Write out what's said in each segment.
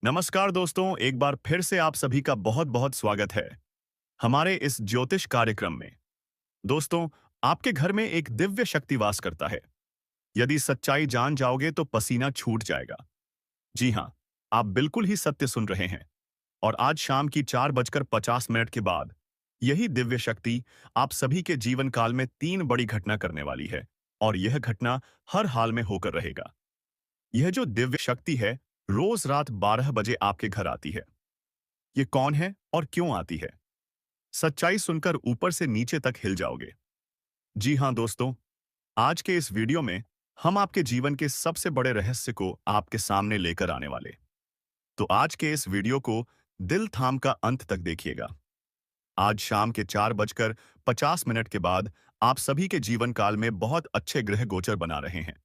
नमस्कार दोस्तों, एक बार फिर से आप सभी का बहुत बहुत स्वागत है हमारे इस ज्योतिष कार्यक्रम में। दोस्तों, आपके घर में एक दिव्य शक्ति वास करता है। यदि सच्चाई जान जाओगे तो पसीना छूट जाएगा। जी हाँ, आप बिल्कुल ही सत्य सुन रहे हैं। और आज शाम की 4:50 के बाद यही दिव्य शक्ति आप सभी के जीवन काल में 3 बड़ी घटना करने वाली है। और यह घटना हर हाल में होकर रहेगा। यह जो दिव्य शक्ति है, रोज रात 12 बजे आपके घर आती है। ये कौन है और क्यों आती है? सच्चाई सुनकर ऊपर से नीचे तक हिल जाओगे। जी हाँ दोस्तों, आज के इस वीडियो में हम आपके जीवन के सबसे बड़े रहस्य को आपके सामने लेकर आने वाले। तो आज के इस वीडियो को दिल थाम का अंत तक देखिएगा। आज शाम के 4:50 के बाद आप सभी के जीवन काल में बहुत अच्छे ग्रह गोचर बना रहे हैं।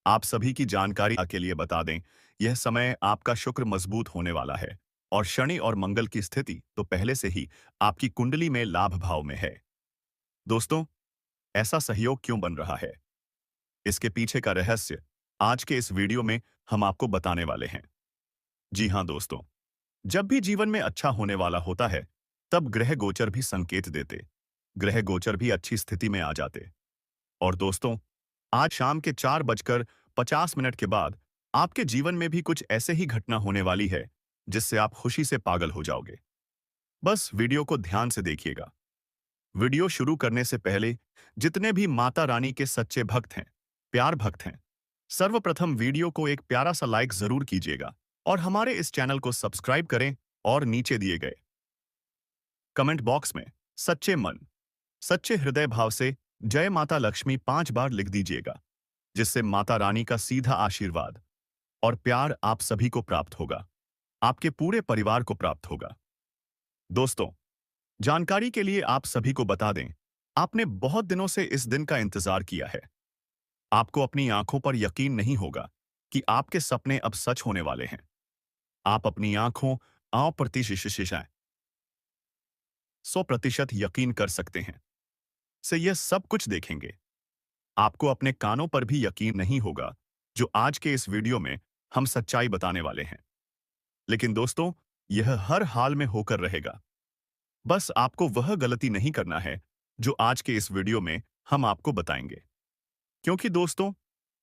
आप सभी की जानकारी के लिए बता दें, यह समय आपका शुक्र मजबूत होने वाला है। और शनि और मंगल की स्थिति तो पहले से ही आपकी कुंडली में लाभ भाव में है। दोस्तों, ऐसा सहयोग क्यों बन रहा है? इसके पीछे का रहस्य आज के इस वीडियो में हम आपको बताने वाले हैं। जी हाँ दोस्तों, जब भी जीवन में अच्छा होने वाला होता है, तब ग्रह गोचर भी संकेत देते। ग्रह गोचर भी अच्छी स्थिति में आ जाते। और दोस्तों, आज शाम के 4:50 के बाद आपके जीवन में भी कुछ ऐसे ही घटना होने वाली है जिससे आप खुशी से पागल हो जाओगे। बस वीडियो को ध्यान से देखिएगा। वीडियो शुरू करने से पहले जितने भी माता रानी के सच्चे भक्त हैं, प्यार भक्त हैं, सर्वप्रथम वीडियो को एक प्यारा सा लाइक जरूर कीजिएगा और हमारे इस चैनल को सब्सक्राइब करें और नीचे दिए गए कमेंट बॉक्स में सच्चे मन, सच्चे हृदय भाव से जय माता लक्ष्मी 5 बार लिख दीजिएगा, जिससे माता रानी का सीधा आशीर्वाद और प्यार आप सभी को प्राप्त होगा। आपके पूरे परिवार को प्राप्त होगा। दोस्तों, जानकारी के लिए आप सभी को बता दें, आपने बहुत दिनों से इस दिन का इंतजार किया है। आपको अपनी आंखों पर यकीन नहीं होगा कि आपके सपने अब सच होने वाले हैं। आप अपनी आंखों आंव प्रतिशत 100% यकीन कर सकते हैं से यह सब कुछ देखेंगे। आपको अपने कानों पर भी यकीन नहीं होगा जो आज के इस वीडियो में हम सच्चाई बताने वाले हैं। लेकिन दोस्तों, यह हर हाल में होकर रहेगा। बस आपको वह गलती नहीं करना है जो आज के इस वीडियो में हम आपको बताएंगे। क्योंकि दोस्तों,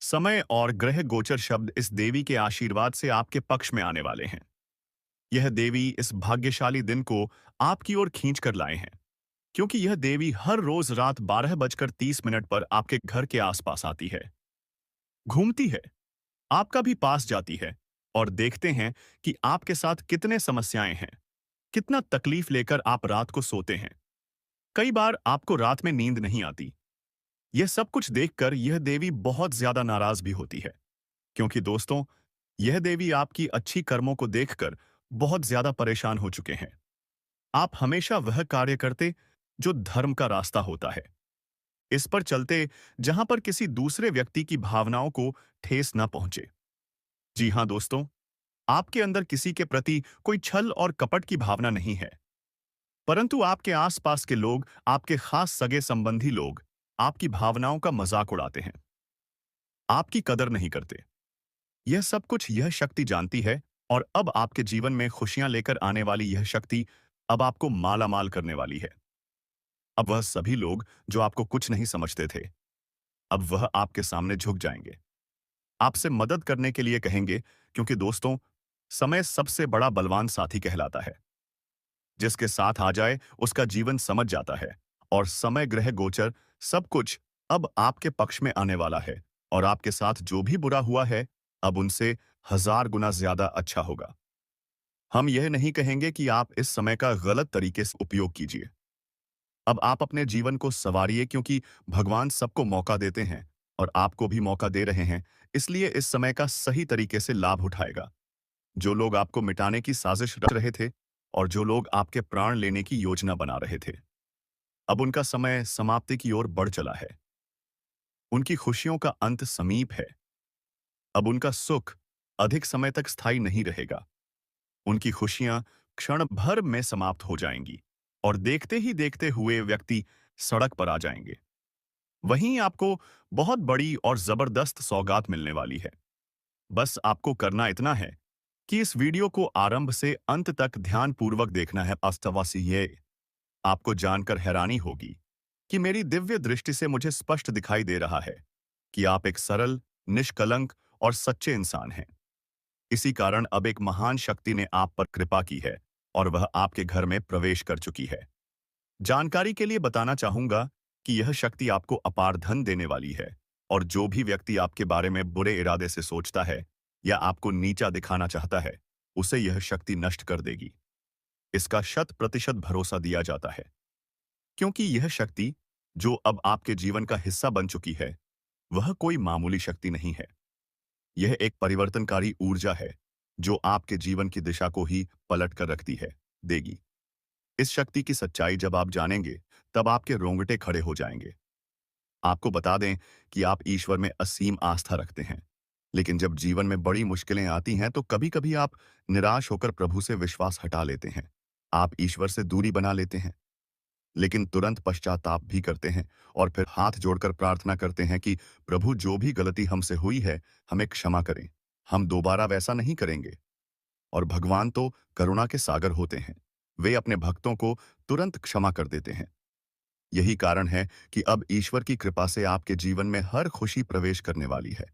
समय और ग्रह गोचर शब्द इस देवी के आशीर्वाद से आपके पक्ष में आने वाले हैं। यह देवी इस भाग्यशाली दिन को आपकी ओर खींच कर लाए हैं। क्योंकि यह देवी हर रोज रात 12:30 पर आपके घर के आसपास आती है, घूमती है, आपका भी पास जाती है और देखते हैं कि आपके साथ कितने समस्याएं हैं, कितना तकलीफ लेकर आप रात को सोते हैं। कई बार आपको रात में नींद नहीं आती। यह सब कुछ देखकर यह देवी बहुत ज्यादा नाराज भी होती है। क्योंकि दोस्तों, यह देवी आपकी अच्छी कर्मों को देखकर बहुत ज्यादा परेशान हो चुके हैं। आप हमेशा वह कार्य करते जो धर्म का रास्ता होता है, इस पर चलते जहां पर किसी दूसरे व्यक्ति की भावनाओं को ठेस न पहुंचे। जी हां दोस्तों, आपके अंदर किसी के प्रति कोई छल और कपट की भावना नहीं है। परंतु आपके आसपास के लोग, आपके खास सगे संबंधी लोग, आपकी भावनाओं का मजाक उड़ाते हैं, आपकी कदर नहीं करते। यह सब कुछ यह शक्ति जानती है। और अब आपके जीवन में खुशियां लेकर आने वाली यह शक्ति अब आपको माला माल करने वाली है। अब वह सभी लोग जो आपको कुछ नहीं समझते थे, अब वह आपके सामने झुक जाएंगे, आपसे मदद करने के लिए कहेंगे। क्योंकि दोस्तों, समय सबसे बड़ा बलवान साथी कहलाता है। जिसके साथ आ जाए उसका जीवन समझ जाता है। और समय ग्रह गोचर सब कुछ अब आपके पक्ष में आने वाला है। और आपके साथ जो भी बुरा हुआ है, अब उनसे 1000 गुना ज्यादा अच्छा होगा। हम यह नहीं कहेंगे कि आप इस समय का गलत तरीके से उपयोग कीजिए। अब आप अपने जीवन को संवारिए, क्योंकि भगवान सबको मौका देते हैं और आपको भी मौका दे रहे हैं। इसलिए इस समय का सही तरीके से लाभ उठाएगा। जो लोग आपको मिटाने की साजिश रच रहे थे और जो लोग आपके प्राण लेने की योजना बना रहे थे, अब उनका समय समाप्ति की ओर बढ़ चला है। उनकी खुशियों का अंत समीप है। अब उनका सुख अधिक समय तक स्थायी नहीं रहेगा। उनकी खुशियां क्षण भर में समाप्त हो जाएंगी और देखते ही देखते हुए व्यक्ति सड़क पर आ जाएंगे। वहीं आपको बहुत बड़ी और जबरदस्त सौगात मिलने वाली है। बस आपको करना इतना है कि इस वीडियो को आरंभ से अंत तक ध्यानपूर्वक देखना है। वास्तवसी ये आपको जानकर हैरानी होगी कि मेरी दिव्य दृष्टि से मुझे स्पष्ट दिखाई दे रहा है कि आप एक सरल, निष्कलंक और सच्चे इंसान हैं। इसी कारण अब एक महान शक्ति ने आप पर कृपा की है और वह आपके घर में प्रवेश कर चुकी है। जानकारी के लिए बताना चाहूंगा कि यह शक्ति आपको अपार धन देने वाली है और जो भी व्यक्ति आपके बारे में बुरे इरादे से सोचता है या आपको नीचा दिखाना चाहता है, उसे यह शक्ति नष्ट कर देगी। इसका 100% भरोसा दिया जाता है, क्योंकि यह शक्ति जो अब आपके जीवन का हिस्सा बन चुकी है, वह कोई मामूली शक्ति नहीं है। यह एक परिवर्तनकारी ऊर्जा है जो आपके जीवन की दिशा को ही पलट कर रखती है, देगी। इस शक्ति की सच्चाई जब आप जानेंगे, तब आपके रोंगटे खड़े हो जाएंगे। आपको बता दें कि आप ईश्वर में असीम आस्था रखते हैं, लेकिन जब जीवन में बड़ी मुश्किलें आती हैं, तो कभी-कभी आप निराश होकर प्रभु से विश्वास हटा लेते हैं। आप ईश्वर से दूरी बना लेते हैं, लेकिन तुरंत पश्चाताप भी करते हैं और फिर हाथ जोड़कर प्रार्थना करते हैं कि प्रभु, जो भी गलती हमसे हुई है, हमें क्षमा करें। हम दोबारा वैसा नहीं करेंगे। और भगवान तो करुणा के सागर होते हैं। वे अपने भक्तों को तुरंत क्षमा कर देते हैं। यही कारण है कि अब ईश्वर की कृपा से आपके जीवन में हर खुशी प्रवेश करने वाली है।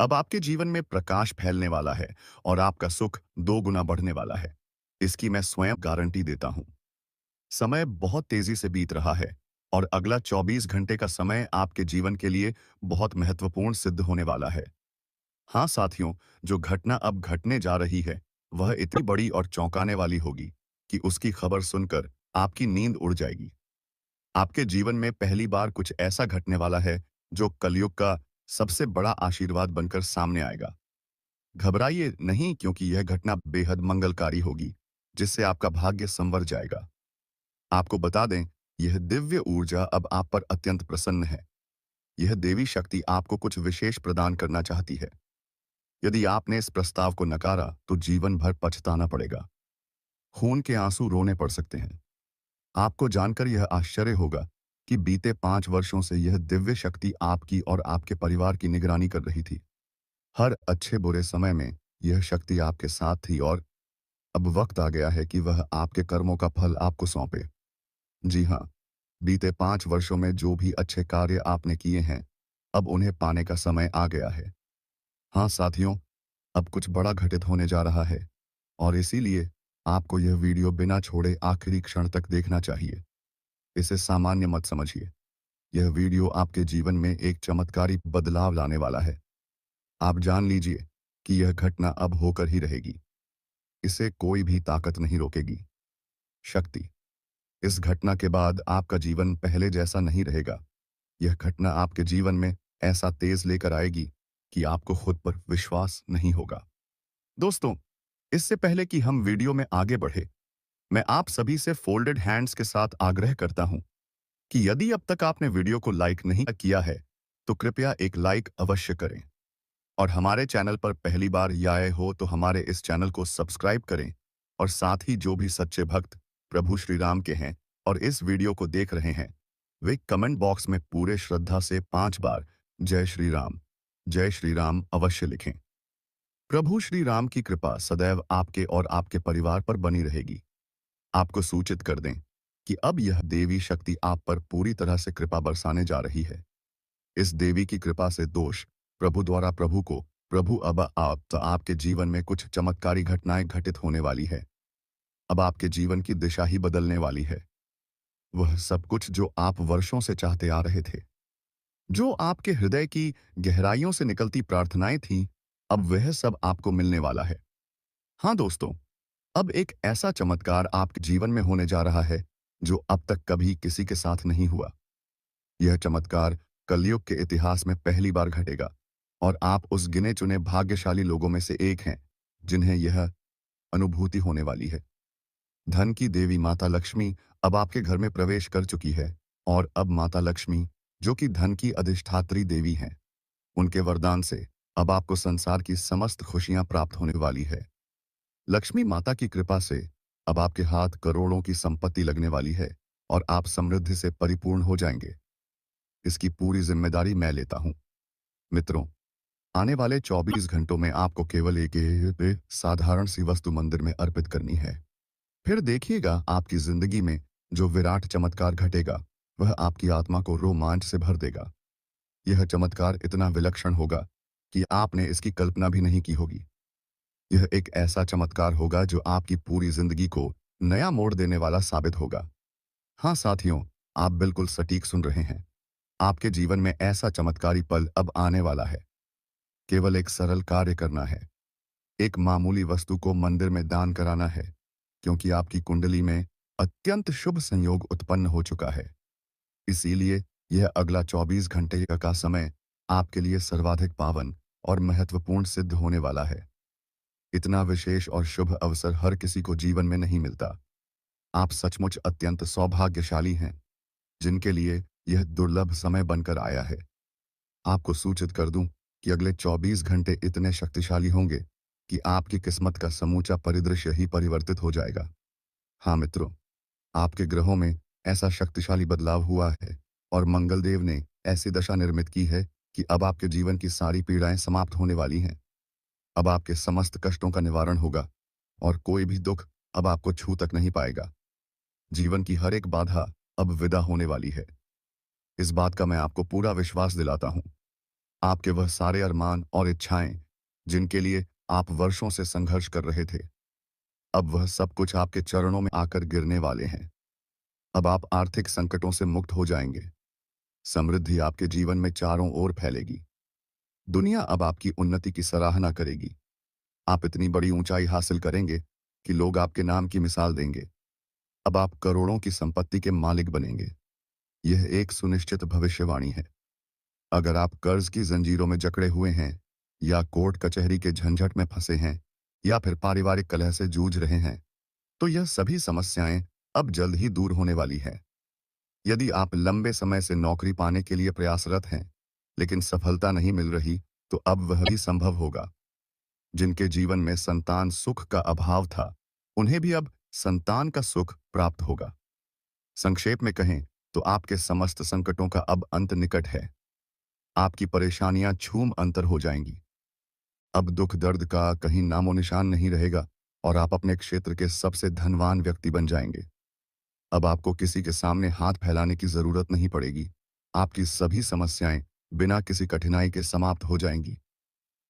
अब आपके जीवन में प्रकाश फैलने वाला है और आपका सुख 2 गुना बढ़ने वाला है। इसकी मैं स्वयं गारंटी देता हूं। समय बहुत तेजी से बीत रहा है और अगला 24 घंटे का समय आपके जीवन के लिए बहुत महत्वपूर्ण सिद्ध होने वाला है। हाँ साथियों, जो घटना अब घटने जा रही है, वह इतनी बड़ी और चौंकाने वाली होगी कि उसकी खबर सुनकर आपकी नींद उड़ जाएगी। आपके जीवन में पहली बार कुछ ऐसा घटने वाला है जो कलयुग का सबसे बड़ा आशीर्वाद बनकर सामने आएगा। घबराइए नहीं, क्योंकि यह घटना बेहद मंगलकारी होगी, जिससे आपका भाग्य संवर जाएगा। आपको बता दें, यह दिव्य ऊर्जा अब आप पर अत्यंत प्रसन्न है। यह देवी शक्ति आपको कुछ विशेष प्रदान करना चाहती है। यदि आपने इस प्रस्ताव को नकारा, तो जीवन भर पछताना पड़ेगा। खून के आंसू रोने पड़ सकते हैं। आपको जानकर यह आश्चर्य होगा कि बीते 5 वर्षों से यह दिव्य शक्ति आपकी और आपके परिवार की निगरानी कर रही थी। हर अच्छे बुरे समय में यह शक्ति आपके साथ थी और अब वक्त आ गया है कि वह आपके कर्मों का फल आपको सौंपे। जी हाँ, बीते 5 वर्षों में जो भी अच्छे कार्य आपने किए हैं, अब उन्हें पाने का समय आ गया है। हाँ साथियों, अब कुछ बड़ा घटित होने जा रहा है और इसीलिए आपको यह वीडियो बिना छोड़े आखिरी क्षण तक देखना चाहिए। इसे सामान्य मत समझिए। यह वीडियो आपके जीवन में एक चमत्कारी बदलाव लाने वाला है। आप जान लीजिए कि यह घटना अब होकर ही रहेगी। इसे कोई भी ताकत नहीं रोकेगी। शक्ति। इस घटना के बाद आपका जीवन पहले जैसा नहीं रहेगा। यह घटना आपके जीवन में ऐसा तेज लेकर आएगी कि आपको खुद पर विश्वास नहीं होगा। दोस्तों, इससे पहले कि हम वीडियो में आगे बढ़े, मैं आप सभी से फोल्डेड हैंड्स के साथ आग्रह करता हूं कि यदि अब तक आपने वीडियो को लाइक नहीं किया है, तो कृपया एक लाइक अवश्य करें। और हमारे चैनल पर पहली बार आए हो तो हमारे इस चैनल को सब्सक्राइब करें और साथ ही जो भी सच्चे भक्त प्रभु श्री राम के हैं और इस वीडियो को देख रहे हैं, वे कमेंट बॉक्स में पूरे श्रद्धा से 5 बार जय श्री राम अवश्य लिखें। प्रभु श्री राम की कृपा सदैव आपके और आपके परिवार पर बनी रहेगी। आपको सूचित कर दें कि अब यह देवी शक्ति आप पर पूरी तरह से कृपा बरसाने जा रही है। इस देवी की कृपा से दोष प्रभु द्वारा प्रभु अब आपके जीवन में कुछ चमत्कारी घटनाएं घटित होने वाली है। अब आपके जीवन की दिशा ही बदलने वाली है। वह सब कुछ जो आप वर्षों से चाहते आ रहे थे, जो आपके हृदय की गहराइयों से निकलती प्रार्थनाएं थीं, अब वह सब आपको मिलने वाला है। हाँ दोस्तों, अब एक ऐसा चमत्कार आपके जीवन में होने जा रहा है जो अब तक कभी किसी के साथ नहीं हुआ। यह चमत्कार कलयुग के इतिहास में पहली बार घटेगा और आप उस गिने चुने भाग्यशाली लोगों में से एक हैं जिन्हें यह अनुभूति होने वाली है। धन की देवी माता लक्ष्मी अब आपके घर में प्रवेश कर चुकी है और अब माता लक्ष्मी, जो कि धन की अधिष्ठात्री देवी हैं, उनके वरदान से अब आपको संसार की समस्त खुशियां प्राप्त होने वाली है। लक्ष्मी माता की कृपा से अब आपके हाथ करोड़ों की संपत्ति लगने वाली है और आप समृद्धि से परिपूर्ण हो जाएंगे। इसकी पूरी जिम्मेदारी मैं लेता हूं। मित्रों, आने वाले 24 घंटों में आपको केवल एक साधारण सी वस्तु मंदिर में अर्पित करनी है। फिर देखिएगा आपकी जिंदगी में जो विराट चमत्कार घटेगा, वह आपकी आत्मा को रोमांच से भर देगा। यह चमत्कार इतना विलक्षण होगा कि आपने इसकी कल्पना भी नहीं की होगी। यह एक ऐसा चमत्कार होगा जो आपकी पूरी जिंदगी को नया मोड़ देने वाला साबित होगा। हाँ साथियों, आप बिल्कुल सटीक सुन रहे हैं। आपके जीवन में ऐसा चमत्कारी पल अब आने वाला है। केवल एक सरल कार्य करना है। एक मामूली वस्तु को मंदिर में दान कराना है, क्योंकि आपकी कुंडली में अत्यंत शुभ संयोग उत्पन्न हो चुका है। इसीलिए यह अगला 24 घंटे का समय आपके लिए सर्वाधिक पावन और महत्वपूर्ण सिद्ध होने वाला है। इतना विशेष और शुभ अवसर हर किसी को जीवन में नहीं मिलता। आप सचमुच अत्यंत सौभाग्यशाली हैं, जिनके लिए यह दुर्लभ समय बनकर आया है। आपको सूचित कर दूं कि अगले 24 घंटे इतने शक्तिशाली होंगे कि आपकी किस्मत का समूचा परिदृश्य ही परिवर्तित हो जाएगा। हाँ मित्रों, आपके ग्रहों में ऐसा शक्तिशाली बदलाव हुआ है और मंगलदेव ने ऐसी दशा निर्मित की है कि अब आपके जीवन की सारी पीड़ाएं समाप्त होने वाली हैं। अब आपके समस्त कष्टों का निवारण होगा और कोई भी दुख अब आपको छू तक नहीं पाएगा। जीवन की हर एक बाधा अब विदा होने वाली है। इस बात का मैं आपको पूरा विश्वास दिलाता हूँ। आपके वह सारे अरमान और इच्छाएं, जिनके लिए आप वर्षों से संघर्ष कर रहे थे, अब वह सब कुछ आपके चरणों में आकर गिरने वाले हैं। अब आप आर्थिक संकटों से मुक्त हो जाएंगे। समृद्धि आपके जीवन में चारों ओर फैलेगी। दुनिया अब आपकी उन्नति की सराहना करेगी। आप इतनी बड़ी ऊंचाई हासिल करेंगे कि लोग आपके नाम की मिसाल देंगे। अब आप करोड़ों की संपत्ति के मालिक बनेंगे। यह एक सुनिश्चित भविष्यवाणी है। अगर आप कर्ज की जंजीरों में जकड़े हुए हैं, या कोर्ट कचहरी के झंझट में फंसे हैं, या फिर पारिवारिक कलह से जूझ रहे हैं, तो यह सभी समस्याएं अब जल्द ही दूर होने वाली है। यदि आप लंबे समय से नौकरी पाने के लिए प्रयासरत हैं, लेकिन सफलता नहीं मिल रही, तो अब वह भी संभव होगा। जिनके जीवन में संतान सुख का अभाव था, उन्हें भी अब संतान का सुख प्राप्त होगा। संक्षेप में कहें तो आपके समस्त संकटों का अब अंत निकट है। आपकी परेशानियां छूम अंतर हो जाएंगी। अब दुख दर्द का कहीं नामो निशान नहीं रहेगा और आप अपने क्षेत्र के सबसे धनवान व्यक्ति बन जाएंगे। अब आपको किसी के सामने हाथ फैलाने की जरूरत नहीं पड़ेगी। आपकी सभी समस्याएं बिना किसी कठिनाई के समाप्त हो जाएंगी।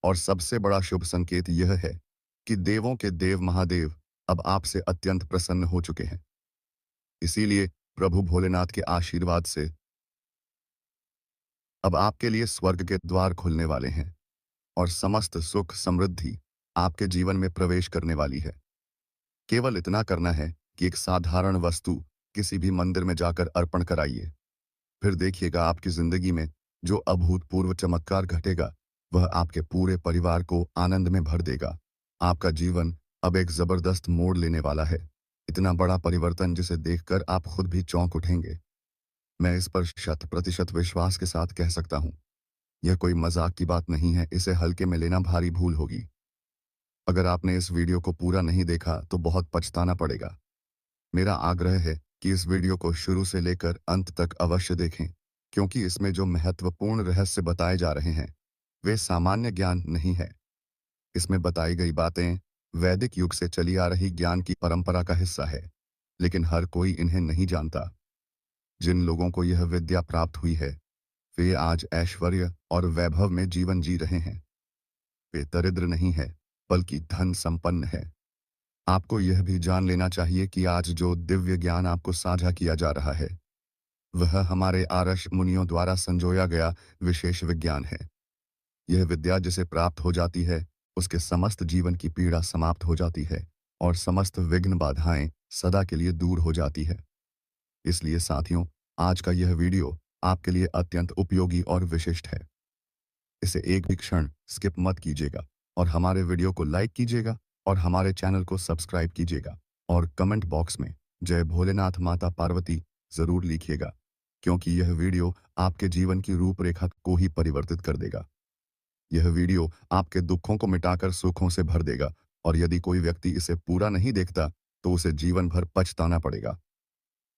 और सबसे बड़ा शुभ संकेत यह है कि देवों के देव महादेव अब आपसे अत्यंत प्रसन्न हो चुके हैं। इसीलिए प्रभु भोलेनाथ के आशीर्वाद से अब आपके लिए स्वर्ग के द्वार खुलने वाले हैं और समस्त सुख समृद्धि आपके जीवन में प्रवेश करने वाली है। केवल इतना करना है कि एक साधारण वस्तु किसी भी मंदिर में जाकर अर्पण कराइए। फिर देखिएगा आपकी जिंदगी में जो अभूतपूर्व चमत्कार घटेगा, वह आपके पूरे परिवार को आनंद में भर देगा। आपका जीवन अब एक जबरदस्त मोड़ लेने वाला है। इतना बड़ा परिवर्तन जिसे देखकर आप खुद भी चौंक उठेंगे। मैं इस पर 100% विश्वास के साथ कह सकता हूँ। यह कोई मजाक की बात नहीं है, इसे हल्के में लेना भारी भूल होगी। अगर आपने इस वीडियो को पूरा नहीं देखा तो बहुत पछताना पड़ेगा। मेरा आग्रह है कि इस वीडियो को शुरू से लेकर अंत तक अवश्य देखें, क्योंकि इसमें जो महत्वपूर्ण रहस्य बताए जा रहे हैं, वे सामान्य ज्ञान नहीं है। इसमें बताई गई बातें वैदिक युग से चली आ रही ज्ञान की परंपरा का हिस्सा है, लेकिन हर कोई इन्हें नहीं जानता। जिन लोगों को यह विद्या प्राप्त हुई है, वे आज ऐश्वर्य और वैभव में जीवन जी रहे हैं। वे दरिद्र नहीं है, बल्कि धन संपन्न है। आपको यह भी जान लेना चाहिए कि आज जो दिव्य ज्ञान आपको साझा किया जा रहा है, वह हमारे आर्ष मुनियों द्वारा संजोया गया विशेष विज्ञान है। यह विद्या जिसे प्राप्त हो जाती है, उसके समस्त जीवन की पीड़ा समाप्त हो जाती है और समस्त विघ्न बाधाएं सदा के लिए दूर हो जाती है। इसलिए साथियों, आज का यह वीडियो आपके लिए अत्यंत उपयोगी और विशिष्ट है। इसे एक भी क्षण स्किप मत कीजिएगा और हमारे वीडियो को लाइक कीजिएगा और हमारे चैनल को सब्सक्राइब कीजिएगा और कमेंट बॉक्स में जय भोलेनाथ माता पार्वती जरूर लिखिएगा, क्योंकि यह वीडियो आपके जीवन की रूपरेखा को ही परिवर्तित कर देगा। यह वीडियो आपके दुखों को मिटाकर सुखों से भर देगा और यदि कोई व्यक्ति इसे पूरा नहीं देखता तो उसे जीवन भर पछताना पड़ेगा।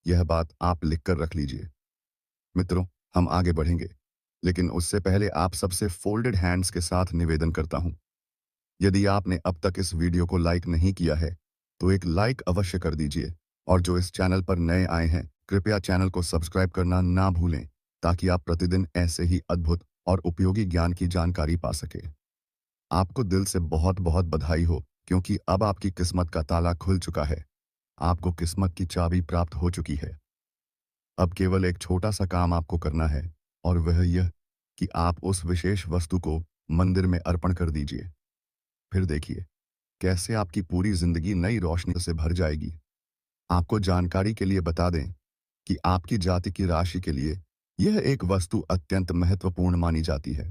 यह बात आप लिखकर रख लीजिए। मित्रों, हम आगे बढ़ेंगे, लेकिन उससे पहले आप सबसे फोल्डेड हैंड्स के साथ निवेदन करता हूं, यदि आपने अब तक इस वीडियो को लाइक नहीं किया है तो एक लाइक अवश्य कर दीजिए, और जो इस चैनल पर नए आए हैं कृपया चैनल को सब्सक्राइब करना ना भूलें, ताकि आप प्रतिदिन ऐसे ही अद्भुत और उपयोगी ज्ञान की जानकारी पा सके। आपको दिल से बहुत बहुत बधाई हो, क्योंकि अब आपकी किस्मत का ताला खुल चुका है। आपको किस्मत की चाबी प्राप्त हो चुकी है। अब केवल एक छोटा सा काम आपको करना है, और वह यह कि आप उस विशेष वस्तु को मंदिर में अर्पण कर दीजिए। फिर देखिए कैसे आपकी पूरी जिंदगी नई रोशनी से भर जाएगी। आपको जानकारी के लिए बता दें कि आपकी जाति की राशि के लिए यह एक वस्तु अत्यंत महत्वपूर्ण मानी जाती है।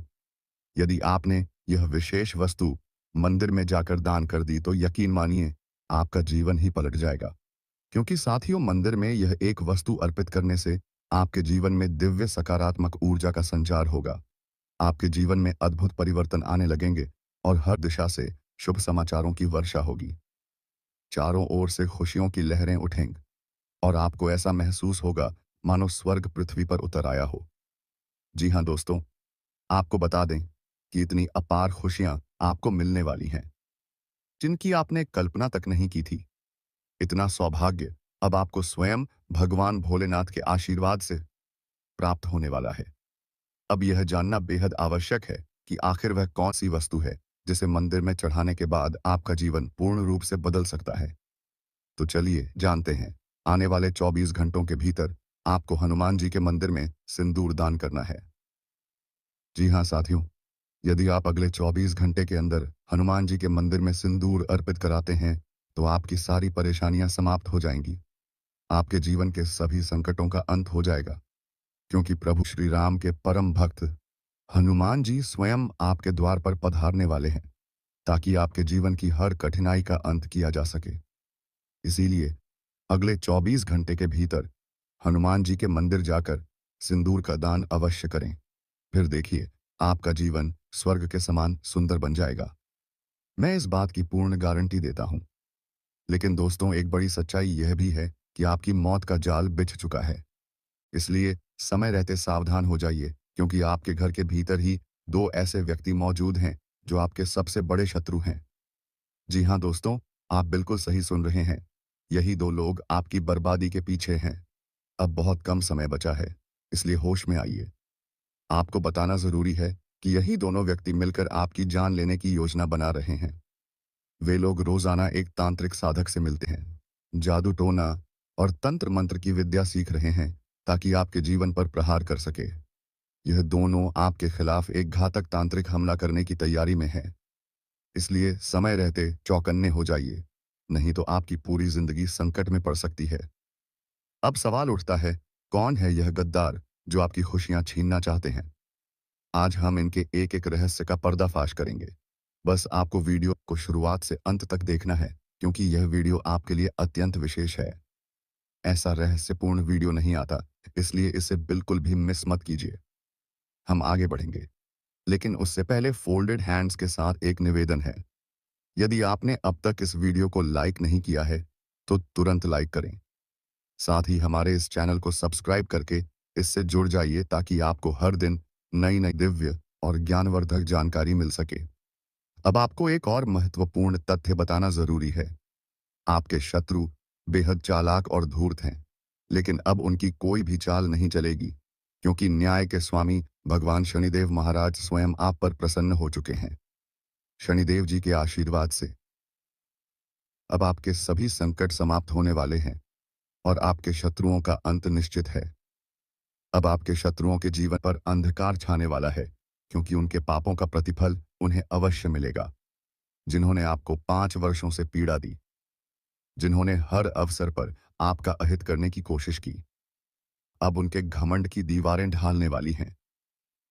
यदि आपने यह विशेष वस्तु मंदिर में जाकर दान कर दी तो यकीन मानिए आपका जीवन ही पलट जाएगा। क्योंकि साथियों, मंदिर में यह एक वस्तु अर्पित करने से आपके जीवन में दिव्य सकारात्मक ऊर्जा का संचार होगा। आपके जीवन में अद्भुत परिवर्तन आने लगेंगे और हर दिशा से शुभ समाचारों की वर्षा होगी। चारों ओर से खुशियों की लहरें उठेंगी और आपको ऐसा महसूस होगा मानो स्वर्ग पृथ्वी पर उतर आया हो। जी हाँ दोस्तों, आपको बता दें कि इतनी अपार खुशियां आपको मिलने वाली हैं जिनकी आपने कल्पना तक नहीं की थी। इतना सौभाग्य अब आपको स्वयं भगवान भोलेनाथ के आशीर्वाद से प्राप्त होने वाला है। अब यह जानना बेहद आवश्यक है कि आखिर वह कौन सी वस्तु है जिसे मंदिर में चढ़ाने के बाद आपका जीवन पूर्ण रूप से बदल सकता है। तो चलिए जानते हैं। आने वाले 24 घंटों के भीतर आपको हनुमान जी के मंदिर में सिंदूर दान करना है। जी हाँ साथियों, यदि आप अगले 24 घंटे के अंदर हनुमान जी के मंदिर में सिंदूर अर्पित कराते हैं तो आपकी सारी परेशानियां समाप्त हो जाएंगी। आपके जीवन के सभी संकटों का अंत हो जाएगा, क्योंकि प्रभु श्री राम के परम भक्त हनुमान जी स्वयं आपके द्वार पर पधारने वाले हैं, ताकि आपके जीवन की हर कठिनाई का अंत किया जा सके। इसीलिए अगले 24 घंटे के भीतर हनुमान जी के मंदिर जाकर सिंदूर का दान अवश्य करें। फिर देखिए आपका जीवन स्वर्ग के समान सुंदर बन जाएगा। मैं इस बात की पूर्ण गारंटी देता हूं। लेकिन दोस्तों, एक बड़ी सच्चाई यह भी है कि आपकी मौत का जाल बिछ चुका है। इसलिए समय रहते सावधान हो जाइए, क्योंकि आपके घर के भीतर ही दो ऐसे व्यक्ति मौजूद हैं जो आपके सबसे बड़े शत्रु हैं। जी हाँ दोस्तों, आप बिल्कुल सही सुन रहे हैं। यही दो लोग आपकी बर्बादी के पीछे हैं। अब बहुत कम समय बचा है, इसलिए होश में आइए। आपको बताना जरूरी है कि यही दोनों व्यक्ति मिलकर आपकी जान लेने की योजना बना रहे हैं। वे लोग रोजाना एक तांत्रिक साधक से मिलते हैं, जादू टोना और तंत्र मंत्र की विद्या सीख रहे हैं ताकि आपके जीवन पर प्रहार कर सके। यह दोनों आपके खिलाफ एक घातक तांत्रिक हमला करने की तैयारी में हैं। इसलिए समय रहते चौकन्ने हो जाइए, नहीं तो आपकी पूरी जिंदगी संकट में पड़ सकती है। अब सवाल उठता है, कौन है यह गद्दार जो आपकी खुशियां छीनना चाहते हैं? आज हम इनके एक एक रहस्य का पर्दाफाश करेंगे। बस आपको वीडियो को शुरुआत से अंत तक देखना है, क्योंकि यह वीडियो आपके लिए अत्यंत विशेष है। ऐसा रहस्यपूर्ण वीडियो नहीं आता, इसलिए इसे बिल्कुल भी मिस मत कीजिए। हम आगे बढ़ेंगे, लेकिन उससे पहले फोल्डेड हैंड्स के साथ एक निवेदन है। यदि आपने अब तक इस वीडियो को लाइक नहीं किया है तो तुरंत लाइक करें। साथ ही हमारे इस चैनल को सब्सक्राइब करके इससे जुड़ जाइए, ताकि आपको हर दिन नई नई दिव्य और ज्ञानवर्धक जानकारी मिल सके। अब आपको एक और महत्वपूर्ण तथ्य बताना जरूरी है। आपके शत्रु बेहद चालाक और धूर्त हैं, लेकिन अब उनकी कोई भी चाल नहीं चलेगी, क्योंकि न्याय के स्वामी भगवान शनिदेव महाराज स्वयं आप पर प्रसन्न हो चुके हैं। शनिदेव जी के आशीर्वाद से अब आपके सभी संकट समाप्त होने वाले हैं और आपके शत्रुओं का अंत निश्चित है। अब आपके शत्रुओं के जीवन पर अंधकार छाने वाला है, क्योंकि उनके पापों का प्रतिफल उन्हें अवश्य मिलेगा। जिन्होंने आपको 5 वर्षों से पीड़ा दी, जिन्होंने हर अवसर पर आपका अहित करने की कोशिश की, अब उनके घमंड की दीवारें ढालने वाली हैं।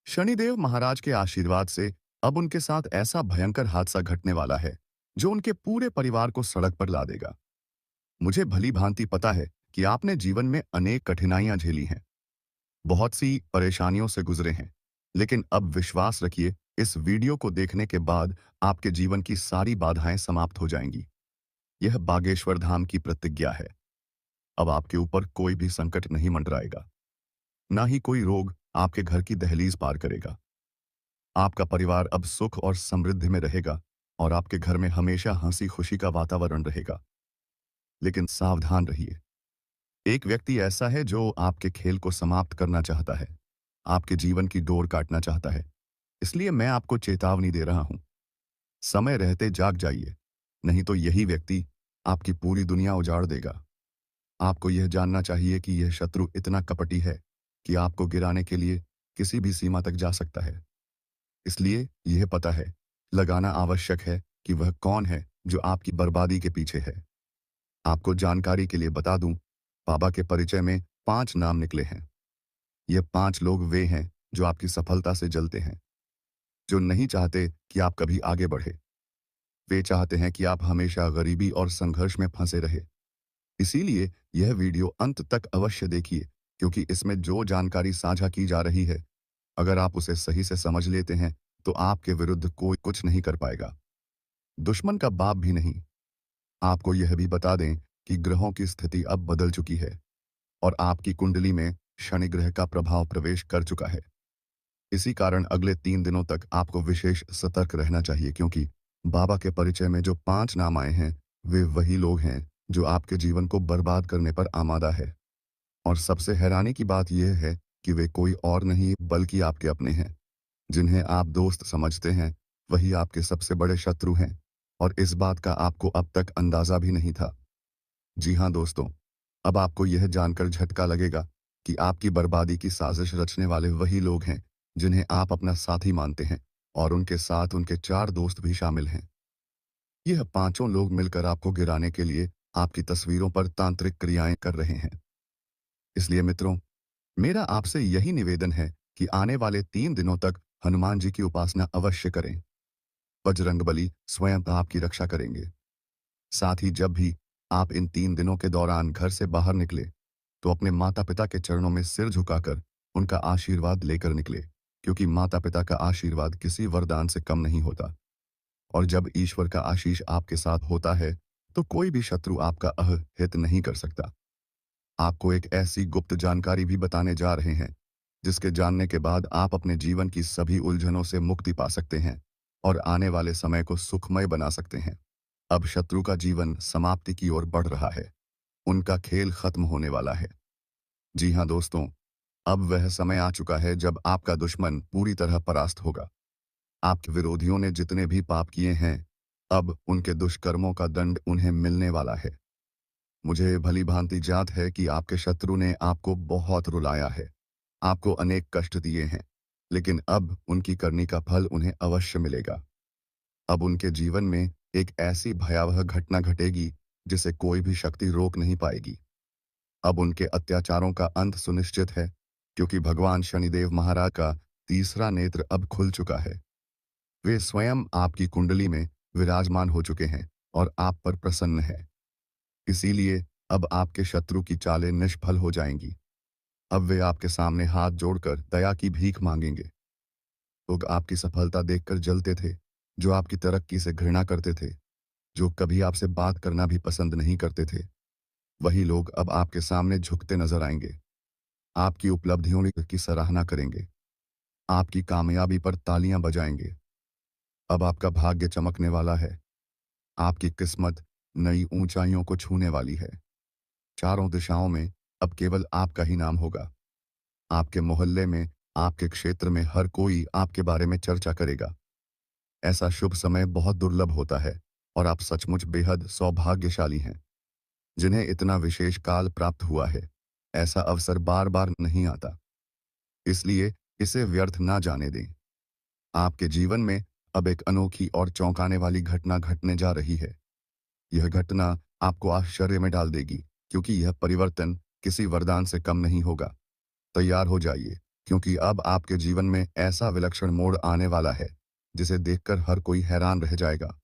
शनिदेव महाराज के आशीर्वाद से अब उनके साथ ऐसा भयंकर हादसा घटने वाला है जो उनके पूरे परिवार को सड़क पर ला देगा। मुझे भली भांति पता है कि आपने जीवन में अनेक कठिनाइयां झेली हैं, बहुत सी परेशानियों से गुजरे हैं, लेकिन अब विश्वास रखिए, इस वीडियो को देखने के बाद आपके जीवन की सारी बाधाएं समाप्त हो जाएंगी। यह बागेश्वर धाम की प्रतिज्ञा है। अब आपके ऊपर कोई भी संकट नहीं मंडराएगा, ना ही कोई रोग आपके घर की दहलीज पार करेगा। आपका परिवार अब सुख और समृद्धि में रहेगा और आपके घर में हमेशा हंसी खुशी का वातावरण रहेगा। लेकिन सावधान रहिए। एक व्यक्ति ऐसा है जो आपके खेल को समाप्त करना चाहता है, आपके जीवन की डोर काटना चाहता है। इसलिए मैं आपको चेतावनी दे रहा हूं, समय रहते जाग जाइए, नहीं तो यही व्यक्ति आपकी पूरी दुनिया उजाड़ देगा। आपको यह जानना चाहिए कि यह शत्रु इतना कपटी है कि आपको गिराने के लिए किसी भी सीमा तक जा सकता है। इसलिए यह पता है, लगाना आवश्यक है कि वह कौन है जो आपकी बर्बादी के पीछे है। आपको जानकारी के लिए बता दूं, बाबा के परिचय में 5 नाम निकले हैं। ये 5 लोग वे हैं जो आपकी सफलता से जलते हैं, जो नहीं चाहते कि आप कभी आगे बढ़े। वे चाहते हैं कि आप हमेशा गरीबी और संघर्ष में फंसे रहे। इसीलिए यह वीडियो अंत तक अवश्य देखिए, क्योंकि इसमें जो जानकारी साझा की जा रही है, अगर आप उसे सही से समझ लेते हैं, तो आपके विरुद्ध कोई कुछ नहीं कर पाएगा। दुश्मन का बाप भी नहीं। आपको यह भी बता दें कि ग्रहों की स्थिति अब बदल चुकी है और आपकी कुंडली में शनि ग्रह का प्रभाव प्रवेश कर चुका है। इसी कारण अगले 3 दिनों तक आपको विशेष सतर्क रहना चाहिए, क्योंकि बाबा के परिचय में जो 5 नाम आए हैं, वे वही लोग हैं जो आपके जीवन को बर्बाद करने पर आमादा है। और सबसे हैरानी की बात यह है कि वे कोई और नहीं बल्कि आपके अपने हैं। जिन्हें आप दोस्त समझते हैं, वही आपके सबसे बड़े शत्रु हैं, और इस बात का आपको अब तक अंदाजा भी नहीं था। जी हाँ दोस्तों, अब आपको यह जानकर झटका लगेगा कि आपकी बर्बादी की साजिश रचने वाले वही लोग हैं जिन्हें आप अपना साथी मानते हैं, और उनके साथ उनके 4 दोस्त भी शामिल हैं। यह पांचों लोग मिलकर आपको गिराने के लिए आपकी तस्वीरों पर तांत्रिक क्रियाएं कर रहे हैं। इसलिए मित्रों, मेरा आपसे यही निवेदन है कि आने वाले 3 दिनों तक हनुमान जी की उपासना अवश्य करें। बजरंगबली स्वयं आपकी रक्षा करेंगे। साथ ही जब भी आप इन 3 दिनों के दौरान घर से बाहर निकले, तो अपने माता-पिता के चरणों में सिर झुकाकर उनका आशीर्वाद लेकर निकले, क्योंकि माता-पिता का आशीर्वाद किसी वरदान से कम नहीं होता। और जब ईश्वर का आशीष आपके साथ होता है, तो कोई भी शत्रु आपका हित नहीं कर सकता। आपको एक ऐसी गुप्त जानकारी भी बताने जा रहे हैं, जिसके जानने के बाद आप अपने जीवन की सभी उलझनों से मुक्ति पा सकते हैं और आने वाले समय को सुखमय बना सकते हैं। अब शत्रु का जीवन समाप्ति की ओर बढ़ रहा है। उनका खेल खत्म होने वाला है। जी हाँ दोस्तों, अब वह समय आ चुका है जब आपका दुश्मन पूरी तरह परास्त होगा। आपके विरोधियों ने जितने भी पाप किए हैं, अब उनके दुष्कर्मों का दंड उन्हें मिलने वाला है। मुझे भली भांति ज्ञात है कि आपके शत्रु ने आपको बहुत रुलाया है, आपको अनेक कष्ट दिए हैं, लेकिन अब उनकी करनी का फल उन्हें अवश्य मिलेगा। अब उनके जीवन में एक ऐसी भयावह घटना घटेगी जिसे कोई भी शक्ति रोक नहीं पाएगी। अब उनके अत्याचारों का अंत सुनिश्चित है, क्योंकि भगवान शनिदेव महाराज का तीसरा नेत्र अब खुल चुका है। वे स्वयं आपकी कुंडली में विराजमान हो चुके हैं और आप पर प्रसन्न है। इसीलिए अब आपके शत्रु की चालें निष्फल हो जाएंगी। अब वे आपके सामने हाथ जोड़कर दया की भीख मांगेंगे। लोग आपकी सफलता देखकर जलते थे, जो आपकी तरक्की से घृणा करते थे, जो कभी आपसे बात करना भी पसंद नहीं करते थे, वही लोग अब आपके सामने झुकते नजर आएंगे। आपकी उपलब्धियों की सराहना करेंगे, आपकी कामयाबी पर तालियां बजाएंगे। अब आपका भाग्य चमकने वाला है। आपकी किस्मत नई ऊंचाइयों को छूने वाली है। चारों दिशाओं में अब केवल आपका ही नाम होगा। आपके मोहल्ले में, आपके क्षेत्र में हर कोई आपके बारे में चर्चा करेगा। ऐसा शुभ समय बहुत दुर्लभ होता है और आप सचमुच बेहद सौभाग्यशाली हैं, जिन्हें इतना विशेष काल प्राप्त हुआ है। ऐसा अवसर बार बार नहीं आता, इसलिए इसे व्यर्थ ना जाने दें। आपके जीवन में अब एक अनोखी और चौंकाने वाली घटना घटने जा रही है। यह घटना आपको आश्चर्य में डाल देगी, क्योंकि यह परिवर्तन किसी वरदान से कम नहीं होगा। तैयार हो जाइए, क्योंकि अब आपके जीवन में ऐसा विलक्षण मोड़ आने वाला है जिसे देखकर हर कोई हैरान रह जाएगा।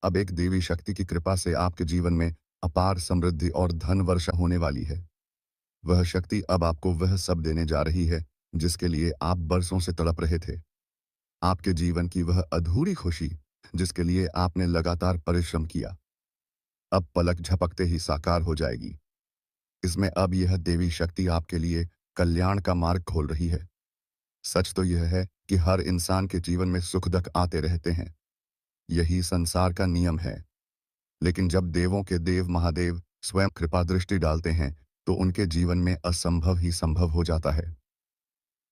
अब एक देवी शक्ति की कृपा से आपके जीवन में अपार समृद्धि और धन वर्षा होने वाली है। वह शक्ति अब आपको वह सब देने जा रही है जिसके लिए आप बरसों से तड़प रहे थे। आपके जीवन की वह अधूरी खुशी जिसके लिए आपने लगातार परिश्रम किया, अब पलक झपकते ही साकार हो जाएगी। इसमें अब यह देवी शक्ति आपके लिए कल्याण का मार्ग खोल रही है। सच तो यह है कि हर इंसान के जीवन में सुख दुख आते रहते हैं। यही संसार का नियम है। लेकिन जब देवों के देव महादेव स्वयं कृपा दृष्टि डालते हैं, तो उनके जीवन में असंभव ही संभव हो जाता है।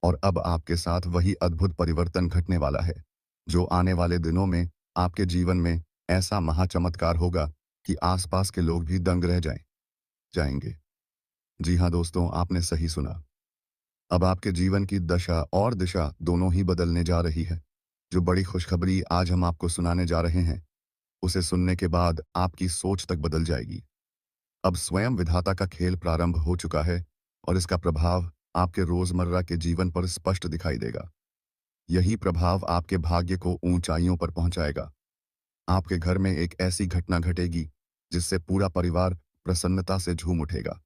और अब आपके साथ वही अद्भुत परिवर्तन घटने वाला है, जो आने वाले दिनों में आपके जीवन में ऐसा महाचमत्कार होगा कि आसपास के लोग भी दंग रह जाएंगे। जी हाँ दोस्तों, आपने सही सुना। अब आपके जीवन की दशा और दिशा दोनों ही बदलने जा रही है। जो बड़ी खुशखबरी आज हम आपको सुनाने जा रहे हैं, उसे सुनने के बाद आपकी सोच तक बदल जाएगी। अब स्वयं विधाता का खेल प्रारंभ हो चुका है और इसका प्रभाव आपके रोजमर्रा के जीवन पर स्पष्ट दिखाई देगा। यही प्रभाव आपके भाग्य को ऊंचाइयों पर पहुंचाएगा। आपके घर में एक ऐसी घटना घटेगी जिससे पूरा परिवार प्रसन्नता से झूम उठेगा।